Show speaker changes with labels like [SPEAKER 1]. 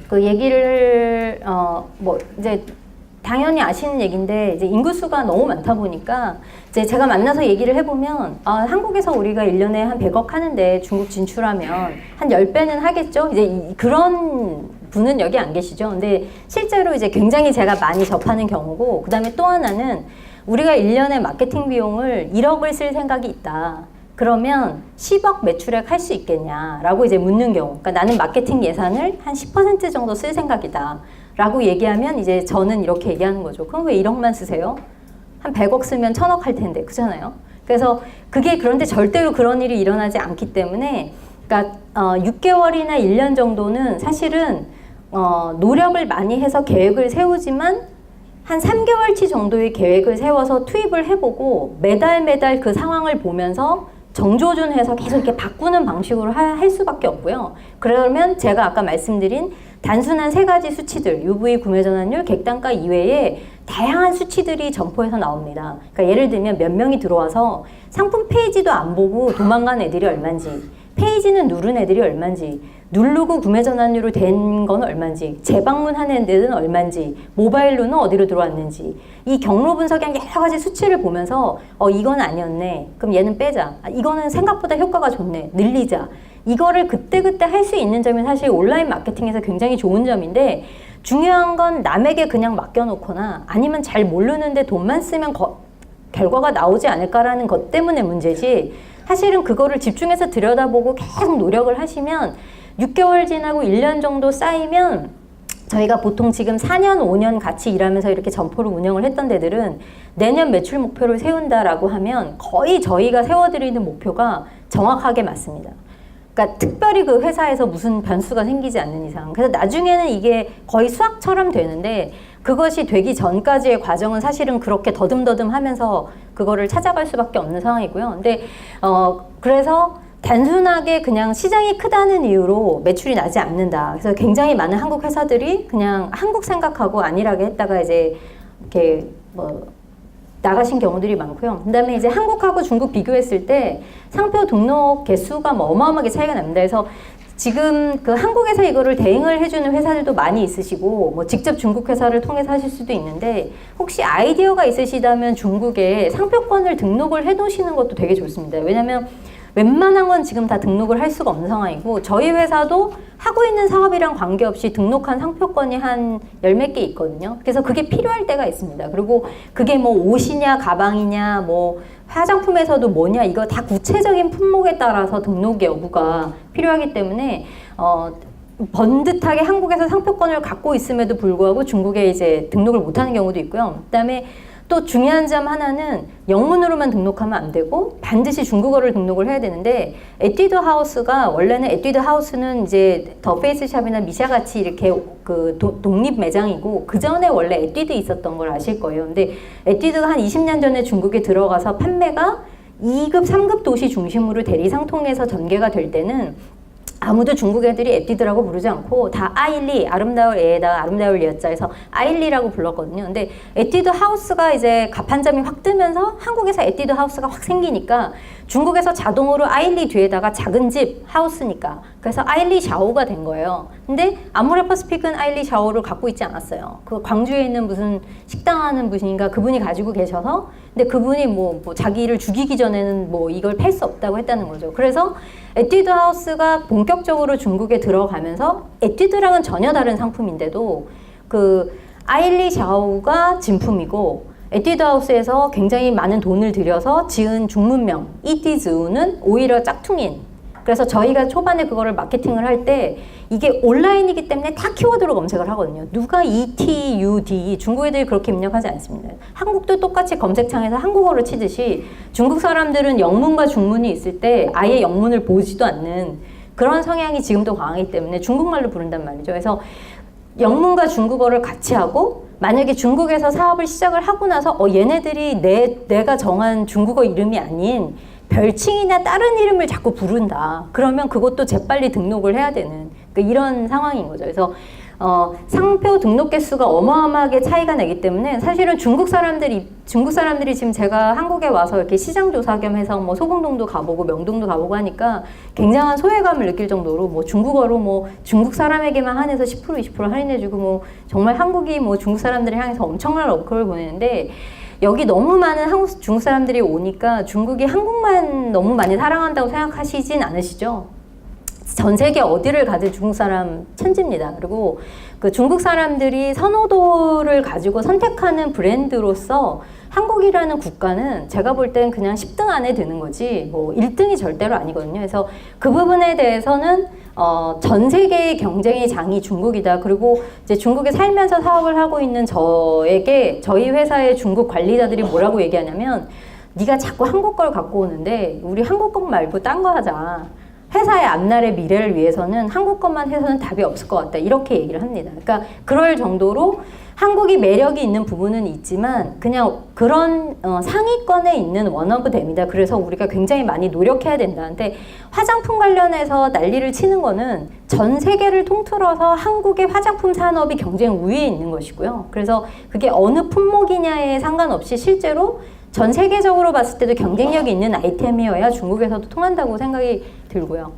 [SPEAKER 1] 그 얘기를 뭐 이제 당연히 아시는 얘기인데 이제 인구수가 너무 많다 보니까 이제 제가 만나서 얘기를 해보면 한국에서 우리가 1년에 한 100억 하는데 중국 진출하면 한 10배는 하겠죠? 이제 그런 분은 여기 안 계시죠? 근데 실제로 이제 굉장히 제가 많이 접하는 경우고, 그 다음에 또 하나는 우리가 1년에 마케팅 비용을 1억을 쓸 생각이 있다. 그러면 10억 매출액 할 수 있겠냐라고 이제 묻는 경우. 그러니까 나는 마케팅 예산을 한 10% 정도 쓸 생각이다. 라고 얘기하면 이제 저는 이렇게 얘기하는 거죠. 그럼 왜 1억만 쓰세요? 한 100억 쓰면 1000억 할 텐데. 그렇잖아요? 그래서 그게 그런데 절대로 그런 일이 일어나지 않기 때문에, 그러니까 6개월이나 1년 정도는 사실은 노력을 많이 해서 계획을 세우지만 한 3개월치 정도의 계획을 세워서 투입을 해보고 매달 그 상황을 보면서 정조준해서 계속 이렇게 바꾸는 방식으로 할 수밖에 없고요. 그러면 제가 아까 말씀드린 단순한 3가지 수치들, UV 구매 전환율, 객단가 이외에 다양한 수치들이 점포에서 나옵니다. 그러니까 예를 들면 몇 명이 들어와서 상품 페이지도 안 보고 도망간 애들이 얼마인지, 페이지는 누른 애들이 얼마인지, 누르고 구매 전환율로 된 건 얼마인지, 재방문하는 애들은 얼마인지, 모바일로는 어디로 들어왔는지, 이 경로 분석의 여러 가지 수치를 보면서 이건 아니었네. 그럼 얘는 빼자. 이거는 생각보다 효과가 좋네. 늘리자. 이거를 그때그때 할 수 있는 점이 사실 온라인 마케팅에서 굉장히 좋은 점인데, 중요한 건 남에게 그냥 맡겨놓거나 아니면 잘 모르는데 돈만 쓰면 결과가 나오지 않을까라는 것 때문에 문제지, 사실은 그거를 집중해서 들여다보고 계속 노력을 하시면 6개월 지나고 1년 정도 쌓이면, 저희가 보통 지금 4년, 5년 같이 일하면서 이렇게 점포를 운영을 했던 데들은 내년 매출 목표를 세운다라고 하면 거의 저희가 세워드리는 목표가 정확하게 맞습니다. 그러니까 특별히 그 회사에서 무슨 변수가 생기지 않는 이상. 그래서 나중에는 이게 거의 수학처럼 되는데, 그것이 되기 전까지의 과정은 사실은 그렇게 더듬더듬 하면서 그거를 찾아갈 수밖에 없는 상황이고요. 근데 그래서 단순하게 그냥 시장이 크다는 이유로 매출이 나지 않는다. 그래서 굉장히 많은 한국 회사들이 그냥 한국 생각하고 안일하게 했다가 이제 이렇게 나가신 경우들이 많고요. 그 다음에 이제 한국하고 중국 비교했을 때 상표 등록 개수가 어마어마하게 차이가 납니다. 그래서 지금 그 한국에서 이거를 대행을 해주는 회사들도 많이 있으시고, 직접 중국 회사를 통해서 하실 수도 있는데, 혹시 아이디어가 있으시다면 중국에 상표권을 등록을 해 놓으시는 것도 되게 좋습니다. 왜냐면 웬만한 건 지금 다 등록을 할 수가 없는 상황이고, 저희 회사도 하고 있는 사업이랑 관계없이 등록한 상표권이 한 10몇 개 있거든요. 그래서 그게 필요할 때가 있습니다. 그리고 그게 옷이냐 가방이냐 화장품에서도 뭐냐, 이거 다 구체적인 품목에 따라서 등록 여부가 필요하기 때문에 번듯하게 한국에서 상표권을 갖고 있음에도 불구하고 중국에 이제 등록을 못하는 경우도 있고요. 그다음에 또 중요한 점 하나는 영문으로만 등록하면 안 되고 반드시 중국어를 등록을 해야 되는데, 에뛰드 하우스가 원래는 에뛰드 하우스는 이제 더 페이스샵이나 미샤 같이 이렇게 그 독립 매장이고, 그 전에 원래 에뛰드 있었던 걸 아실 거예요. 근데 에뛰드가 한 20년 전에 중국에 들어가서 판매가 2급, 3급 도시 중심으로 대리상 통해서 전개가 될 때는 아무도 중국 애들이 에뛰드라고 부르지 않고 다 아일리, 아름다울 애에다가 아름다울 예자에서 아일리라고 불렀거든요. 근데 에뛰드 하우스가 이제 가판점이 확 뜨면서 한국에서 에뛰드 하우스가 확 생기니까 중국에서 자동으로 아일리 뒤에다가 작은 집 하우스니까, 그래서 아일리 샤오가 된 거예요. 근데 아모레퍼시픽은 아일리 샤오를 갖고 있지 않았어요. 그 광주에 있는 무슨 식당 하는 분인가 그분이 가지고 계셔서, 근데 그분이 자기를 죽이기 전에는 이걸 팔 수 없다고 했다는 거죠. 그래서 에뛰드 하우스가 본격적으로 중국에 들어가면서 에뛰드랑은 전혀 다른 상품인데도 그 아일리 샤오가 진품이고, 에뛰드 하우스에서 굉장히 많은 돈을 들여서 지은 중문명 이티즈우는 오히려 짝퉁인. 그래서 저희가 초반에 그거를 마케팅을 할 때 이게 온라인이기 때문에 다 키워드로 검색을 하거든요. 누가 ETUD, 중국 애들이 그렇게 입력하지 않습니다. 한국도 똑같이 검색창에서 한국어로 치듯이 중국 사람들은 영문과 중문이 있을 때 아예 영문을 보지도 않는 그런 성향이 지금도 강하기 때문에 중국말로 부른단 말이죠. 그래서 영문과 중국어를 같이 하고, 만약에 중국에서 사업을 시작을 하고 나서 얘네들이 내가 정한 중국어 이름이 아닌 별칭이나 다른 이름을 자꾸 부른다. 그러면 그것도 재빨리 등록을 해야 되는 이런 상황인 거죠. 그래서 상표 등록 개수가 어마어마하게 차이가 나기 때문에 사실은 중국 사람들이 지금 제가 한국에 와서 이렇게 시장 조사 겸 해서 뭐 소공동도 가보고 명동도 가보고 하니까 굉장한 소외감을 느낄 정도로 뭐 중국어로 뭐 중국 사람에게만 한해서 10% 20% 할인해주고 뭐 정말 한국이 뭐 중국 사람들을 향해서 엄청난 어플을 보내는데 여기 너무 많은 중국 사람들이 오니까 중국이 한국만 너무 많이 사랑한다고 생각하시진 않으시죠? 전 세계 어디를 가든 중국 사람 천지입니다. 그리고 그 중국 사람들이 선호도를 가지고 선택하는 브랜드로서 한국이라는 국가는 제가 볼 땐 그냥 10등 안에 드는 거지 뭐 1등이 절대로 아니거든요. 그래서 그 부분에 대해서는 전 세계의 경쟁의 장이 중국이다. 그리고 이제 중국에 살면서 사업을 하고 있는 저희 회사의 중국 관리자들이 뭐라고 얘기하냐면 네가 자꾸 한국 걸 갖고 오는데 우리 한국 것 말고 딴 거 하자. 회사의 앞날의 미래를 위해서는 한국 것만 해서는 답이 없을 것 같다. 이렇게 얘기를 합니다. 그러니까 그럴 정도로 한국이 매력이 있는 부분은 있지만 그냥 그런 상위권에 있는 원오브댐이다. 그래서 우리가 굉장히 많이 노력해야 된다. 근데 화장품 관련해서 난리를 치는 거는 전 세계를 통틀어서 한국의 화장품 산업이 경쟁 우위에 있는 것이고요. 그래서 그게 어느 품목이냐에 상관없이 실제로 전 세계적으로 봤을 때도 경쟁력이 있는 아이템이어야 중국에서도 통한다고 생각이 들고요.